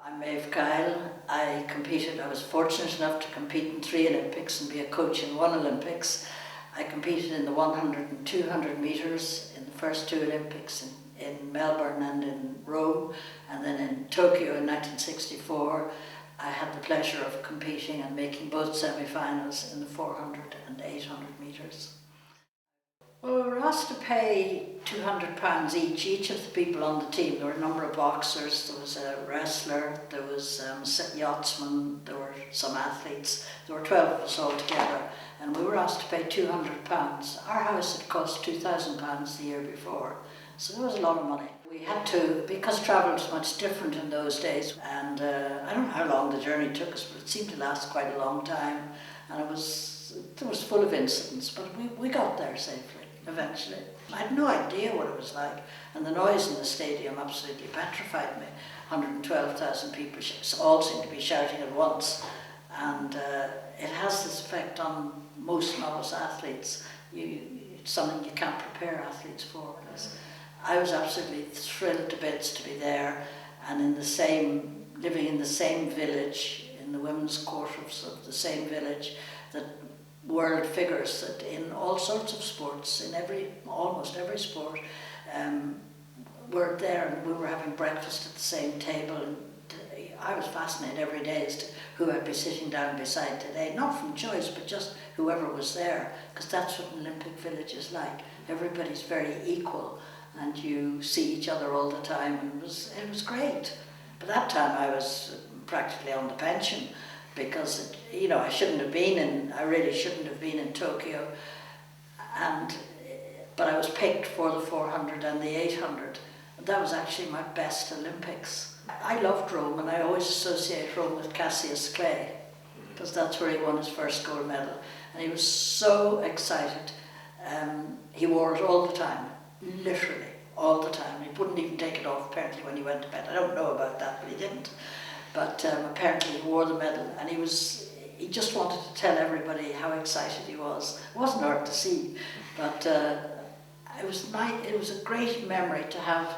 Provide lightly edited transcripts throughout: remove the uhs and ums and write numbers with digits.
I'm Maeve. I was fortunate enough to compete in 3 Olympics and be a coach in 1 Olympics. I competed in the 100 and 200 metres in the first 2 Olympics in Melbourne and in Rome, and then in Tokyo in 1964 I had the pleasure of competing and making both semi-finals in the 400 and 800 metres. Well, we were asked to pay £200 each of the people on the team. There were a number of boxers, there was a wrestler, there was a yachtsman, there were some athletes. There were 12 of us all together, and we were asked to pay £200. Our house had cost £2,000 the year before, so there was a lot of money. We had to, because travel was much different in those days, and I don't know how long the journey took us, but it seemed to last quite a long time, and it was full of incidents, but we got there safely. Eventually. I had no idea what it was like, and the noise in the stadium absolutely petrified me. 112,000 people all seemed to be shouting at once, and it has this effect on most novice athletes. It's something you can't prepare athletes for. I was absolutely thrilled to bits to be there, and living in the same village, in the women's quarters of the same village, that world figures that in all sorts of sports, in almost every sport, were there, and we were having breakfast at the same table, and I was fascinated every day as to who I'd be sitting down beside today, not from choice, but just whoever was there, because that's what an Olympic village is like. Everybody's very equal, and you see each other all the time, and it was great. But that time I was practically on the pension, because I really shouldn't have been in Tokyo, but I was picked for the 400 and the 800. That was actually my best Olympics. I loved Rome, and I always associate Rome with Cassius Clay, because that's where he won his first gold medal, and he was so excited. He wore it all the time, literally all the time. He wouldn't even take it off apparently when he went to bed. I don't know about that, but he didn't. But apparently he wore the medal, and he just wanted to tell everybody how excited he was. It wasn't hard to see, but it was a great memory to have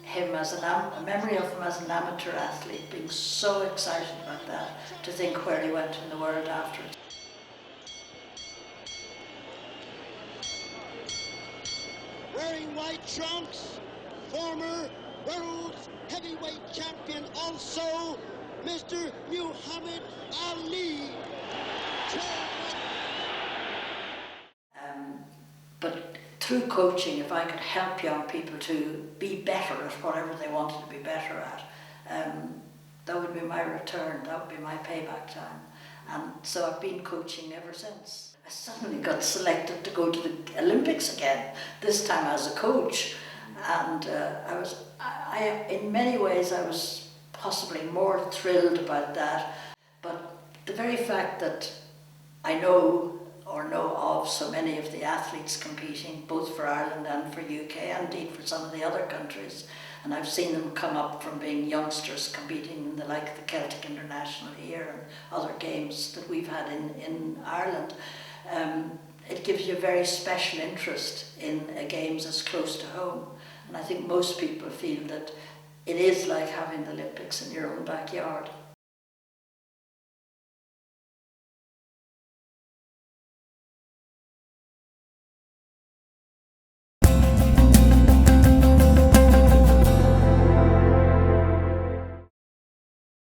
him a memory of him as an amateur athlete, being so excited about that, to think where he went in the world afterwards. Wearing white trunks, former world heavyweight champion also, Mr. Muhammad Ali. But through coaching, if I could help young people to be better at whatever they wanted to be better at, that would be my return, that would be my payback time. And so I've been coaching ever since. I suddenly got selected to go to the Olympics again, this time as a coach. And in many ways I was possibly more thrilled about that, but the very fact that I know of so many of the athletes competing, both for Ireland and for UK, and indeed for some of the other countries, and I've seen them come up from being youngsters competing in the Celtic International here and other games that we've had in Ireland. It gives you a very special interest in games as close to home, and I think most people feel that it is like having the Olympics in your own backyard.